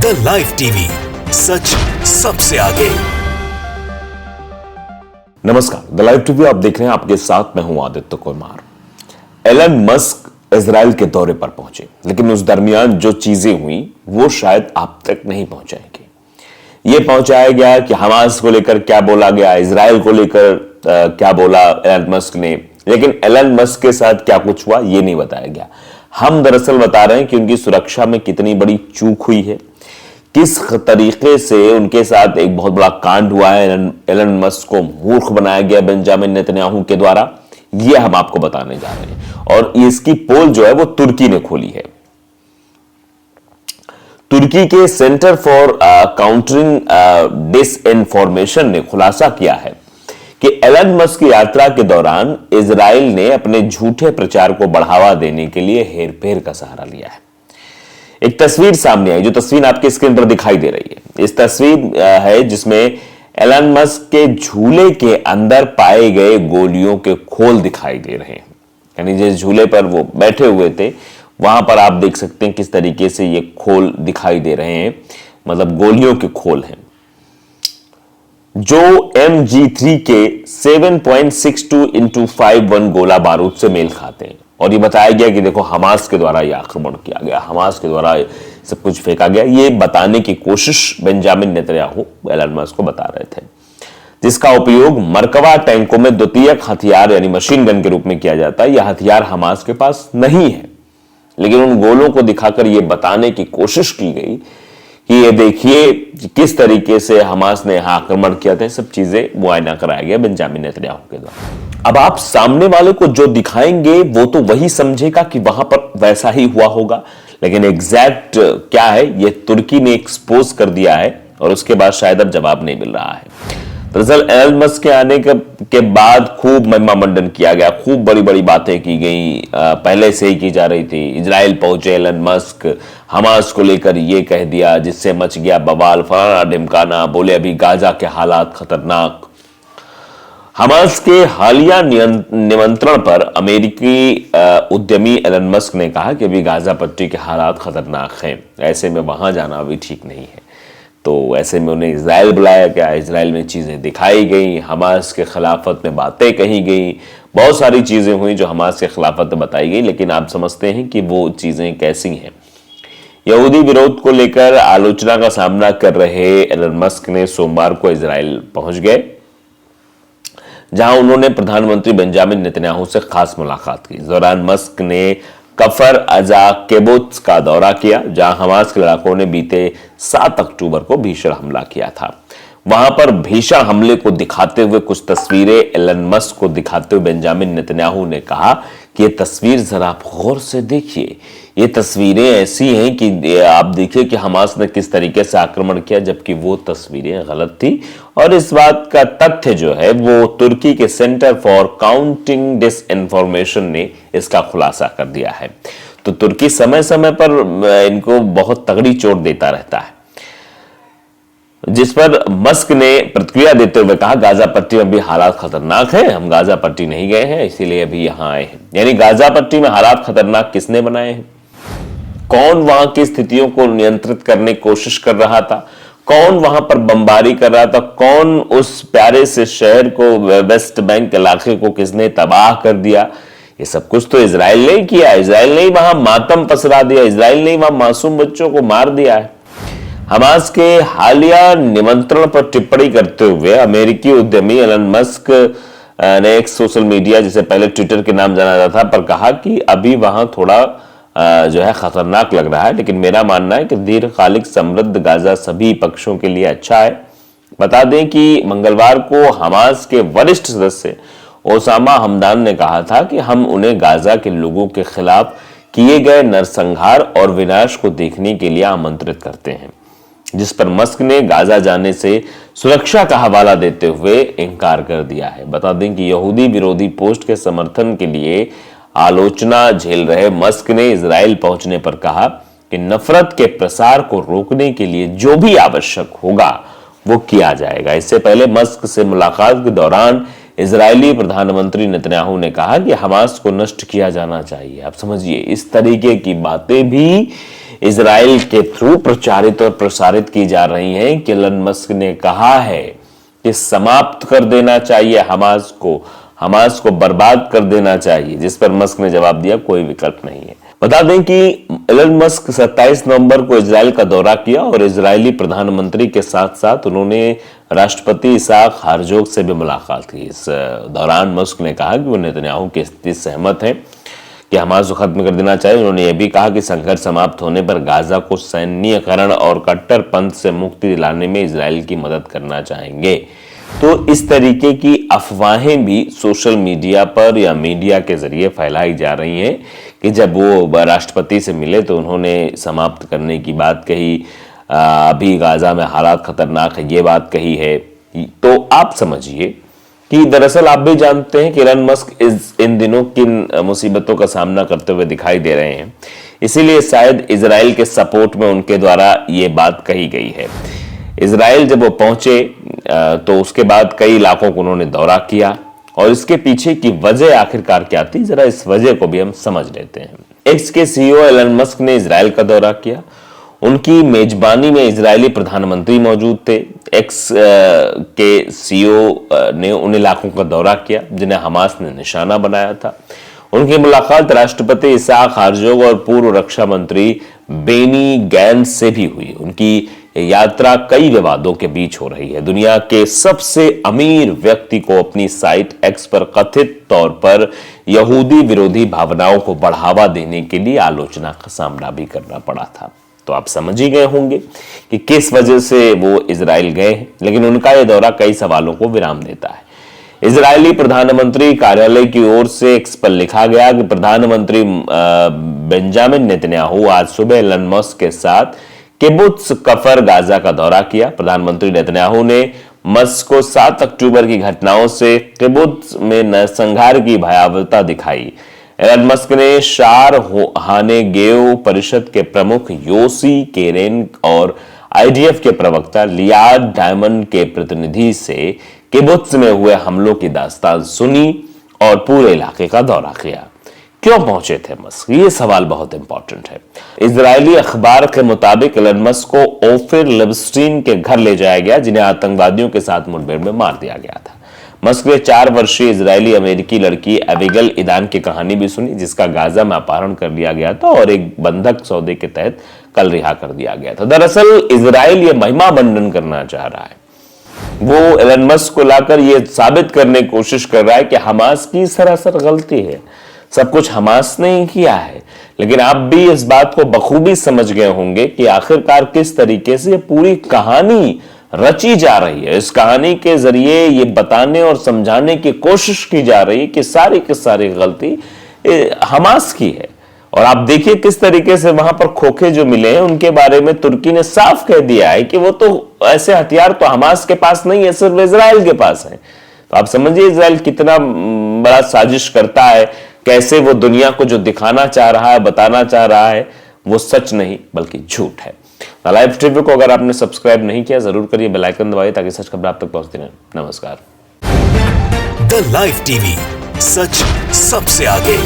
The live TV, सच सबसे आगे। नमस्कार, द लाइव टीवी आप देख रहे हैं, आपके साथ मैं हूं Aditya Kumar. Elon Musk Israel के दौरे पर पहुंचे, लेकिन उस दरमियान जो चीजें हुई वो शायद आप तक नहीं पहुंचाएंगे। ये पहुंचाया गया कि हमास को लेकर क्या बोला गया, इजराइल को लेकर क्या बोला एलन मस्क ने, लेकिन एलन मस्क के साथ क्या कुछ हुआ ये नहीं बताया गया। हम दरअसल बता रहे हैं कि उनकी सुरक्षा में कितनी बड़ी चूक हुई है, किस तरीके से उनके साथ एक बहुत बड़ा कांड हुआ है, एलन मस्क को मूर्ख बनाया गया बेंजामिन नेतन्याहू के द्वारा, ये हम आपको बताने जा रहे हैं। और इसकी पोल जो है वो तुर्की ने खोली है। तुर्की के सेंटर फॉर काउंटरिंग डिसइंफॉर्मेशन ने खुलासा किया है कि एलन मस्क की यात्रा के दौरान इजराइल ने अपने झूठे प्रचार को बढ़ावा देने के लिए हेरफेर का सहारा लिया है। एक तस्वीर सामने आई, जो तस्वीर आपके स्क्रीन पर दिखाई दे रही है। इस तस्वीर है जिसमें एलन मस्क के झूले के अंदर पाए गए गोलियों के खोल दिखाई दे रहे हैं। यानी जिस झूले पर वो बैठे हुए थे वहां पर आप देख सकते हैं किस तरीके से ये खोल दिखाई दे रहे हैं, मतलब गोलियों के खोल हैं जो MG3 के 7.62 × 51 गोला बारूद से मेल खाते हैं। और ये बताया गया कि देखो हमास के द्वारा ये आक्रमण किया गया, हमास के द्वारा सब कुछ फेंका गया। ये बताने की कोशिश बेंजामिन नेतन्याहू एलन मस्क को बता रहे थे, जिसका उपयोग मरकवा टैंकों में द्वितीयक हथियार यानी मशीन गन के रूप में किया जाता है। यह हथियार हमास के पास नहीं है, लेकिन उन गोलों को दिखाकर यह बताने की कोशिश की गई कि ये देखिए किस तरीके से हमास ने यहां आक्रमण किया था। सब चीजें मुआयना कराया गया बेंजामिन नेतन्याहू के द्वारा। अब आप सामने वाले को जो दिखाएंगे वो तो वही समझेगा कि वहां पर वैसा ही हुआ होगा, लेकिन एग्जैक्ट क्या है ये तुर्की ने एक्सपोज कर दिया है और उसके बाद शायद अब जवाब नहीं मिल रहा है। दरअसल एलन मस्क के आने के बाद खूब महिमा मंडन किया गया, खूब बड़ी बड़ी बातें की गई, पहले से ही की जा रही थी। इजराइल पहुंचे एलन मस्क, हमास को लेकर ये कह दिया जिससे मच गया बवाल, फलाना ढिमकाना, बोले अभी गाजा के हालात खतरनाक। हमास के हालिया निमंत्रण पर अमेरिकी उद्यमी एलन मस्क ने कहा कि अभी गाजा पट्टी के हालात खतरनाक हैं, ऐसे में वहां जाना अभी ठीक नहीं है। तो ऐसे में उन्हें इजराइल बुलाया गया, इजराइल में चीजें दिखाई गई, हमास के खिलाफत में बातें कही गई, बहुत सारी चीजें हुई जो हमास के खिलाफत में बताई गई। लेकिन आप समझते हैं कि वो चीजें कैसी हैं। यहूदी विरोध को लेकर आलोचना का सामना कर रहे एलन मस्क ने सोमवार को इजराइल पहुंच गए, जहां उन्होंने प्रधानमंत्री बेंजामिन नेतन्याहू से खास मुलाकात की। इस दौरान मस्क ने कफर अजा किबुत्ज का दौरा किया, जहां हमास के लड़ाकों ने बीते 7 अक्टूबर को भीषण हमला किया था। वहां पर भीषण हमले को दिखाते हुए कुछ तस्वीरें एलन मस्क को दिखाते हुए बेंजामिन नेतन्याहू ने कहा कि ये तस्वीर जरा आप गौर से देखिए, ये तस्वीरें ऐसी हैं कि आप देखिए कि हमास ने किस तरीके से आक्रमण किया, जबकि वो तस्वीरें गलत थी। और इस बात का तथ्य जो है वो तुर्की के सेंटर फॉर काउंटिंग डिसइंफॉर्मेशन ने इसका खुलासा कर दिया है। तो तुर्की समय समय पर इनको बहुत तगड़ी चोट देता रहता है, जिस पर मस्क ने प्रतिक्रिया देते हुए कहा गाजा पट्टी में भी हालात खतरनाक है, हम गाजा पट्टी नहीं गए हैं इसीलिए अभी यहां आए हैं। यानी गाजा पट्टी में हालात खतरनाक किसने बनाए हैं? कौन वहां की स्थितियों को नियंत्रित करने की कोशिश कर रहा था? कौन वहां पर बमबारी कर रहा था? कौन उस प्यारे से शहर को, वेस्ट बैंक इलाके को किसने तबाह कर दिया? ये सब कुछ तो इजराइल ने ही किया। इजराइल ने ही वहां मातम पसरा दिया, इजराइल ने ही वहां मासूम बच्चों को मार दिया है। हमास के हालिया निमंत्रण पर टिप्पणी करते हुए अमेरिकी उद्यमी एलन मस्क ने एक सोशल मीडिया, जिसे पहले ट्विटर के नाम जाना जाता था, पर कहा कि अभी वहां थोड़ा जो है खतरनाक लग रहा है, लेकिन मेरा मानना है कि दीर्घकालिक समृद्ध गाजा सभी पक्षों के लिए अच्छा है। बता दें कि मंगलवार को हमास के वरिष्ठ सदस्य ओसामा हमदान ने कहा था कि हम उन्हें गाजा के लोगों के खिलाफ किए गए नरसंहार और विनाश को देखने के लिए आमंत्रित करते हैं, जिस पर मस्क ने गाजा जाने से सुरक्षा का हवाला देते हुए इनकार कर दिया है। बता दें कि यहूदी विरोधी पोस्ट के समर्थन के लिए आलोचना झेल रहे मस्क ने इजराइल पहुंचने पर कहा कि नफरत के प्रसार को रोकने के लिए जो भी आवश्यक होगा वो किया जाएगा। इससे पहले मस्क से मुलाकात के दौरान इजरायली प्रधानमंत्री नेतन्याहू ने कहा कि हमास को नष्ट किया जाना चाहिए। आप समझिए, इस तरीके की बातें भी इजराइल के थ्रू प्रचारित और प्रसारित की जा रही हैं कि एलन मस्क ने कहा है कि समाप्त कर देना चाहिए हमास को बर्बाद कर देना चाहिए, जिस पर मस्क ने जवाब दिया कोई विकल्प नहीं है। बता दें कि एलन मस्क 27 नवंबर को इजराइल का दौरा किया और इजरायली प्रधानमंत्री के साथ साथ उन्होंने राष्ट्रपति इसहाक हर्जोग से भी मुलाकात की। इस दौरान मस्क ने कहा कि वो नेतन्याहू की स्थिति से सहमत हैं कि हमास को खत्म कर देना चाहिए। उन्होंने यह भी कहा कि संघर्ष समाप्त होने पर गाजा को सैन्यकरण और कट्टरपंथ से मुक्ति दिलाने में इजराइल की मदद करना चाहेंगे। तो इस तरीके की अफवाहें भी सोशल मीडिया पर या मीडिया के जरिए फैलाई जा रही हैं कि जब वो राष्ट्रपति से मिले तो उन्होंने समाप्त करने की बात कही, अभी गाजा में हालात खतरनाक है ये बात कही है। तो आप समझिए कि दरअसल आप भी जानते हैं कि एलन मस्क इन दिनों किन मुसीबतों का सामना करते हुए दिखाई दे रहे हैं, इसीलिए शायद इजराइल के सपोर्ट में उनके द्वारा ये बात कही गई है। इजराइल जब वो पहुंचे तो उसके बाद कई इलाकों को उन्होंने दौरा किया और इसके पीछे की वजह आखिरकार क्या थी, जरा इस वजह को भी हम समझ लेते हैं। एक्स के सीईओ एलन मस्क ने इजराइल का दौरा किया। उनकी मेजबानी में इजरायली प्रधानमंत्री मौजूद थे। एक्स के सीईओ ने उन इलाकों का दौरा किया जिन्हें हमास ने निशाना बनाया था। उनकी मुलाकात राष्ट्रपति इसहाक हर्जोग और पूर्व रक्षा मंत्री बेनी गैंट्स से भी हुई। उनकी यात्रा कई विवादों के बीच हो रही है। दुनिया के सबसे अमीर व्यक्ति को अपनी साइट एक्स पर कथित तौर पर यहूदी विरोधी भावनाओं को बढ़ावा देने के लिए आलोचना का सामना भी करना पड़ा था। तो आप समझ ही गए होंगे कि किस वजह से वो इजराइल गए हैं, लेकिन उनका यह दौरा कई सवालों को विराम देता है। इजरायली प्रधानमंत्री कार्यालय की ओर से एक्स पर लिखा गया कि प्रधानमंत्री बेंजामिन नेतन्याहू आज सुबह एलन मस्क के साथ किबुत्स कफर गाजा का दौरा किया। प्रधानमंत्री नेतन्याहू ने मस्क को 7 अक्टूबर की घटनाओं से किबुत्स में नरसंहार की भयावहता दिखाई। एलन मस्क ने शार हानेगेव परिषद के प्रमुख योसी केरेन और आईडीएफ के प्रवक्ता लियाड डायमंड के प्रतिनिधि से किबुत्स में हुए हमलों की दास्तान सुनी और पूरे इलाके का दौरा किया। क्यों पहुंचे थे मस्क, ये सवाल बहुत इंपॉर्टेंट है। इजरायली अखबार के मुताबिक एलन मस्क को ओफिर लिबस्टीन के घर ले जाया गया, जिन्हें आतंकवादियों के साथ मुठभेड़ में मार दिया गया था। मस्क ने 4 वर्षीय इजरायली अमेरिकी लड़की एबिगेल ईदान की कहानी भी सुनी, जिसका गाजा में अपहरण कर लिया गया था और एक बंधक सौदे के तहत कल रिहा कर दिया गया था। दरअसल इजराइल ये महिमा बंधन करना चाह रहा है। वो एलन मस्क को लाकर ये साबित करने की कोशिश कर रहा है कि हमास की सरासर गलती है, सब कुछ हमास ने ही किया है। लेकिन आप भी इस बात को बखूबी समझ गए होंगे कि आखिरकार किस तरीके से पूरी कहानी रची जा रही है। इस कहानी के जरिए ये बताने और समझाने की कोशिश की जा रही है कि सारी की सारी गलती हमास की है। और आप देखिए किस तरीके से वहां पर खोखे जो मिले हैं उनके बारे में तुर्की ने साफ कह दिया है कि वो तो ऐसे हथियार तो हमास के पास नहीं है, सिर्फ इजराइल के पास है। तो आप समझिए इजराइल कितना बड़ा साजिश करता है, कैसे वो दुनिया को जो दिखाना चाह रहा है, बताना चाह रहा है, वो सच नहीं बल्कि झूठ है। लाइव टीवी को अगर आपने सब्सक्राइब नहीं किया जरूर करिए, बेल आइकन दबाइए ताकि सच खबर आप तक पहुंचती रहे। नमस्कार। द लाइव टीवी, सच सबसे आगे।